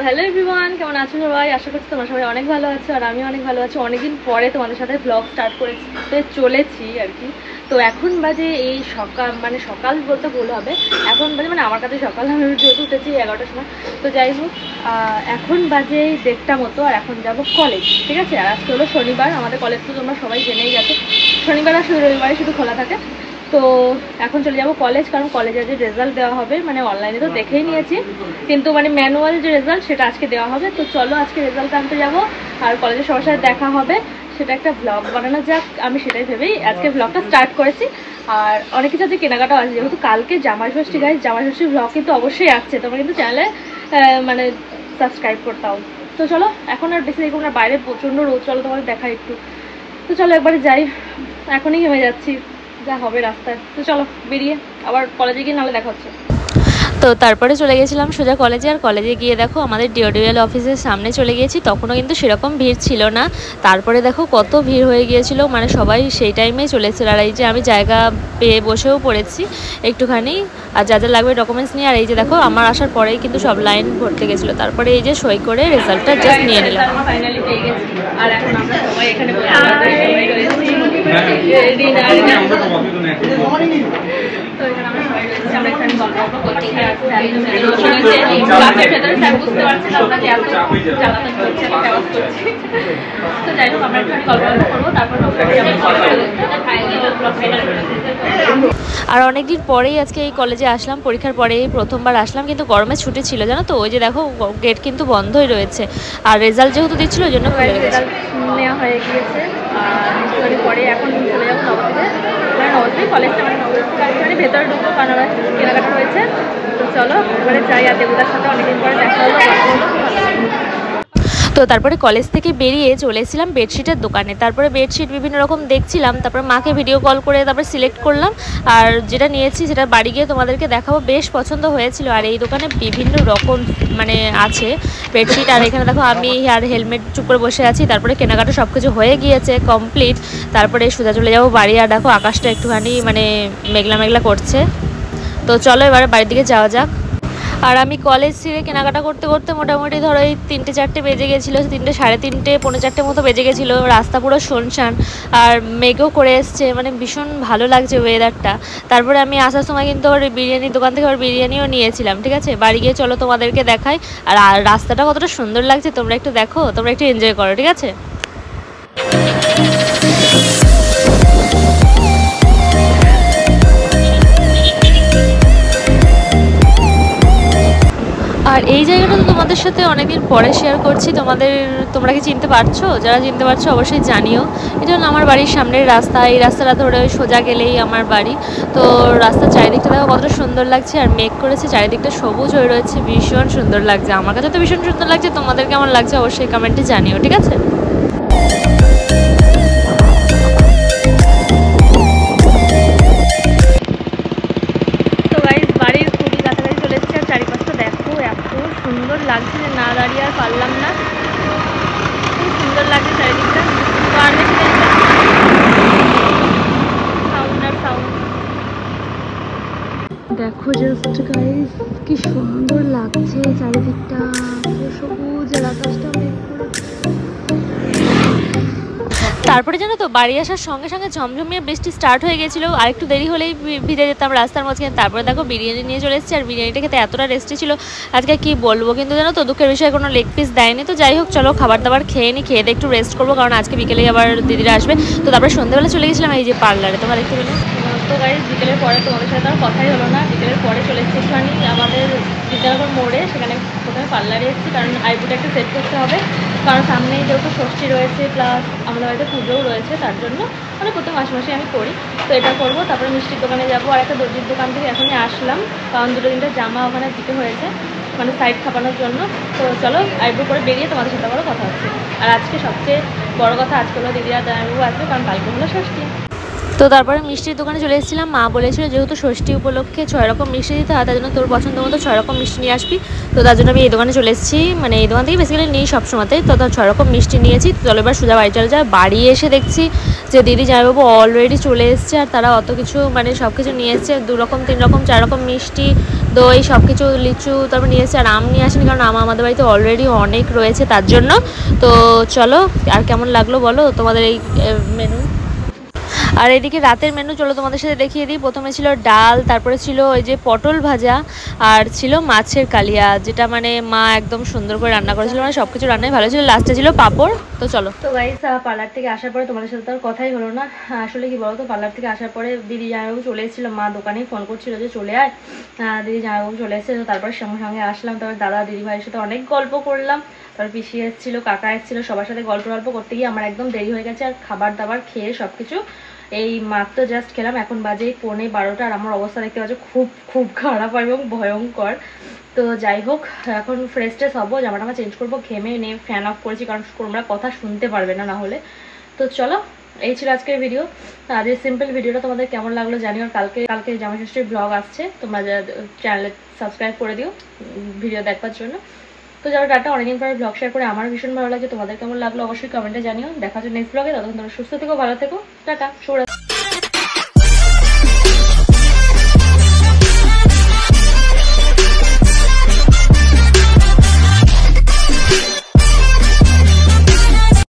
Hello everyone, কেমন আছো সবাই? আশা করছি তোমরা সবাই অনেক ভালো আছো আর আমি অনেক ভালো আছি। অনেকদিন পরে তোমাদের সাথে ব্লগ স্টার্ট করতে চলেছি আর কি। তো এখন বাজে এই সকাল, মানে সকাল বলতে ভুল হবে, এখন বাজে মানে আমার কাছে সকাল, আমি যেহেতু উঠেছি 11টার সময়। তো যাই হোক, এখন বাজে 1:30 মতো আর এখন যাব কলেজ, ঠিক আছে। আর আজকে হলো শনিবার, আমাদের কলেজ তো তোমরা সবাই জেনেই গেছো, শনিবার আর রবিবারে শুধু খোলা থাকে। তো এখন চলে যাব কলেজ, কারণ কলেজে যে রেজাল্ট দেওয়া হবে, মানে অনলাইনে তো দেখেই নিয়েছি, কিন্তু মানে ম্যানুয়াল যে রেজাল্ট সেটা আজকে দেওয়া হবে। তো চলো আজকে রেজাল্ট আনতে যাব আর কলেজে সবার সাথে দেখা হবে, সেটা একটা ব্লগ বানানো যাক, আমি সেটাই ভেবেই আজকে ব্লগটা স্টার্ট করেছি। আর অনেক কিছু আছে, কেনাকাটাও আছে, যেহেতু কালকে জামাই ষষ্ঠী গাইজ, জামাই ষষ্ঠীর ব্লগ কিন্তু অবশ্যই আসছে, তোমরা কিন্তু চ্যানেলে মানে সাবস্ক্রাইব করতাম। তো চলো এখন আর বেশি দেখবো না, বাইরে প্রচণ্ড রোদ, চলো তোমাদের দেখাই একটু। তো চলো একবারে যাই, এখনই ঘেমে যাচ্ছি যা হবে রাস্তায়। তো চলো বেরিয়ে আবার কলেজে গিয়ে নাহলে দেখা হচ্ছে। তো তারপরে চলে গেছিলাম সোজা কলেজে। আর কলেজে গিয়ে দেখো আমাদের ডিওডিএল অফিসের সামনে চলে গিয়েছি, তখনও কিন্তু সেরকম ভিড় ছিল না। তারপরে দেখো কত ভিড় হয়ে গিয়েছিল, মানে সবাই সেই টাইমেই চলে এসেছিল। আর এই যে আমি জায়গা পেয়ে বসেও পড়েছি একটুখানি, আর যা যা লাগবে ডকুমেন্টস নিয়ে। আর এই যে দেখো আমার আসার পরেই কিন্তু সব লাইন ভরতে গেছিলো, তারপরে এই যে সই করে রেজাল্টটা জাস্ট নিয়ে নিলাম। ফাইনালি পেয়ে গেছি আর এখন আমরা সবাই এখানে আর অনেকদিন পরেই আজকে এই কলেজে আসলাম, পরীক্ষার পরেই প্রথমবার আসলাম, কিন্তু গরমের ছুটি ছিল জানো তো। ওই যে দেখো গেট কিন্তু বন্ধই রয়েছে, আর রেজাল্ট যেহেতু দিচ্ছিল ওই জন্য রেজাল্ট নেওয়া হয়ে গিয়েছে। আর কিছুদিন পরে এখন চলে যাবো নবদ্বীপে, মানে নবদ্বীপ কলেজটা, মানে নবদ্বীপ মানে ভেতরে ঢুকবো, কারণ আমার কেনাকাটা হয়েছে। তো চলো এবারে যাই, আর দেবুদার সাথে অনেকদিন পরে দেখা হলো। তো তারপরে কলেজ থেকে বেরিয়ে চলে এসেছিলাম বেডশিটের দোকানে। তারপরে বেডশিট বিভিন্ন রকম দেখছিলাম, তারপরে মাকে ভিডিও কল করে তারপরে সিলেক্ট করলাম, আর যেটা নিয়েছি সেটা বাড়ি গিয়ে তোমাদেরকে দেখাবো। বেশ পছন্দ হয়েছিল। আর এই দোকানে বিভিন্ন রকম মানে আছে বেডশিট। আর এখানে দেখো আমি আর হেলমেট চুপ করে বসে আছি, তারপরে কেনাকাটা সব কিছু হয়ে গিয়েছে কমপ্লিট। তারপরে সোজা চলে যাবো বাড়ি। আর দেখো আকাশটা একটুখানি মানে মেঘলা মেঘলা করছে। তো চলো এবারে বাড়ির দিকে যাওয়া যাক। আর আমি কলেজ ছেড়ে কেনাকাটা করতে করতে মোটামুটি ধরো এই 3টে 4টে বেজে গেছিলো, 3টে সাড়ে 3টে 3:45 মতো বেজে গেছিলো। রাস্তা পুরো শুনশান আর মেঘও করে এসছে, মানে ভীষণ ভালো লাগছে ওয়েদারটা। তারপরে আমি আসার সময় কিন্তু আবার বিরিয়ানির দোকান থেকে আবার বিরিয়ানিও নিয়েছিলাম, ঠিক আছে। বাড়ি গিয়ে চলো তোমাদেরকে দেখাই। আর রাস্তাটা কতটা সুন্দর লাগছে তোমরা একটু দেখো, তোমরা একটু এনজয় করো, ঠিক আছে। আর এই জায়গাটা তো তোমাদের সাথে অনেকদিন পরে শেয়ার করছি। তোমরা কি চিনতে পারছো? যারা চিনতে পারছো অবশ্যই জানিও। এটা হলো আমার বাড়ির সামনের রাস্তা, এই রাস্তাটা ধরে ওই সোজা গেলেই আমার বাড়ি। তো রাস্তার চারিদিকটা দেখো কতটা সুন্দর লাগছে, আর মেঘ করেছে, চারিদিকটা সবুজ হয়ে রয়েছে, ভীষণ সুন্দর লাগছে। আমার কাছে তো ভীষণ সুন্দর লাগছে, তোমাদের কেমন লাগছে অবশ্যই কমেন্টে জানিও, ঠিক আছে। সুন্দর লাগছে যে না দাঁড়িয়ে আর পারলাম না, খুব সুন্দর লাগছে চারিদিকটা। তো আর সাউন্ড আর সাউন্ড দেখো জাস্ট গাইস, কি সুন্দর লাগছে চারিদিকটা, সবুজ আর আকাশটা মেঘ করে। তারপরে জানো তো বাড়ি আসার সঙ্গে সঙ্গে ঝমঝমিয়ে বৃষ্টি স্টার্ট হয়ে গেছিলো, আর একটু দেরি হলেই ভিজে যেতাম রাস্তার মাঝখানে। তারপরে দেখো বিরিয়ানি নিয়ে চলে এসেছি, আর বিরিয়ানিটা খেতে এতটা টেস্টি ছিল আজকে কি বলবো। কিন্তু জানো তো দুঃখের বিষয়ে কোনো লেগ পিস দেয়নি। তো যাই হোক চলো খাবার দাবার খেয়ে নিই, খেয়ে একটু রেস্ট করবো, কারণ আজকে বিকেলে আবার দিদিরা আসবে। তো তারপরে সন্ধ্যেবেলা চলে গেছিলাম এই যে পার্লারে, তোমরা দেখতে পেলে। তো গাইজ বিকেলের পরে তোমাদের সাথে আর কথাই হলো না, বিকেলের পরে চলে এসেছি একটুখানি আমাদের বিদ্যানগর মোড়ে, সেখানে প্রথমে পার্লারে এসেছি, কারণ আইব্রোটা একটু সেট করতে হবে, কারণ সামনেই যেহেতু ষষ্ঠী রয়েছে প্লাস আমাদের বাড়িতে পুজোও রয়েছে, তার জন্য মানে প্রত্যেক মাসে মাসে আমি করি। তো এটা করবো, তারপরে মিষ্টির দোকানে যাবো। আর একটা দর্জির দোকান থেকে এখনই আসলাম, কারণ 2-3টা জামা ওখানে দিতে হয়েছে, মানে সাইড খাপানোর জন্য। তো চলো আইব্রো করে বেরিয়ে তোমাদের সাথে আবারও কথা হচ্ছে। আর আজকে সবচেয়ে বড় কথা, আজকে হলো দিদিরা জামাইবাবু আসবে, কারণ কালকে হলো ষষ্ঠী। তো তারপরে মিষ্টির দোকানে চলে এসেছিলাম। মা বলেছিল যেহেতু ষষ্ঠী উপলক্ষে 6 রকম মিষ্টি দিতে হয়, তার জন্য তোর পছন্দ মতো 6 রকম মিষ্টি নিয়ে আসবি। তো তার জন্য আমি এই দোকানে চলে এসেছি, মানে এই দোকান থেকে বেসিক্যালি নিই সবসময়তেই। তো 6 রকম মিষ্টি নিয়েছি। তো চলো এবার সোজা বাড়ি চলে যায়। বাড়ি এসে দেখছি যে দিদি জামাইবাবু অলরেডি চলে এসছে, আর তারা অত কিছু মানে সব কিছু নিয়ে এসছে, 2 রকম 3 রকম 4 রকম মিষ্টি, দই, সব কিছু, লিচু, তারপর নিয়ে এসছে। আর আম নিয়ে আসেনি, কারণ আম আমাদের বাড়িতে অলরেডি অনেক রয়েছে তার জন্য। তো চলো আর কেমন লাগলো বলো তোমাদের এই মেনু। আর এদিকে রাতের মেনু চলো তোমাদের সাথে দেখিয়ে দিই। প্রথমে ছিল ডাল, তারপরে ছিল ওই যে পটল ভাজা, আর ছিল মাছের কালিয়া, যেটা মানে মা একদম সুন্দর করে রান্না করেছিল, মানে সব কিছু রান্নাই ভালো ছিল। লাস্টে ছিল পাঁপড়। তো চলো। তো গাইস পার্লার থেকে আসার পরে তোমাদের সাথে তো আর কথাই হলো না। আসলে কি বলতো, পার্লার থেকে আসার পরে দিদি জামাইবাবু চলে এসেছিল, মা দোকানেই ফোন করছিল যে চলে আয়। দিদি জামাইবাবু চলে এসেছে, তো তারপর সঙ্গে সঙ্গে আসলাম। তারপর দাদা দিদি ভাইয়ের সাথে অনেক গল্প করলাম। তারপর পিসি এসেছিল, কাকা এসেছিলো, সবার সাথে গল্প করতে গিয়ে আমার একদম দেরি হয়ে গেছে। আর খাবার দাবার খেয়ে সব কিছু এই মাত্র জাস্ট খেলাম, এখন বাজে 11:15। আর আমার অবস্থা দেখতে পাচ্ছ খুব খুব খারাপ এবং ভয়ঙ্কর। তো যাই হোক, এখন ফ্রেশ ট্রেশ হবো, জামাটা চেঞ্জ করবো, ঘেমে নিয়ে ফ্যান অফ করেছি, কারণ তোমরা কথা শুনতে পারবে না হলে। তো চলো, এই ছিল আজকের ভিডিও। আজকের সিম্পল ভিডিওটা তোমাদের কেমন লাগলো জানিও। আর কালকে জামাইষষ্ঠীর ব্লগ আসছে, তোমরা চ্যানেলে সাবস্ক্রাইব করে দিও ভিডিও দেখবার জন্য। তো যারা টাটা, অনেকদিন পরে ব্লগ শেয়ার করে আমার ভীষণ ভালো লাগে। তোমাদের কেমন লাগলো অবশ্যই কমেন্টে জানিও। দেখা হচ্ছে নেক্সট ব্লগে। ততক্ষণ তোমরা সুস্থ থেকো, ভালো থেকো, টাটা, শুভ রাত্রি।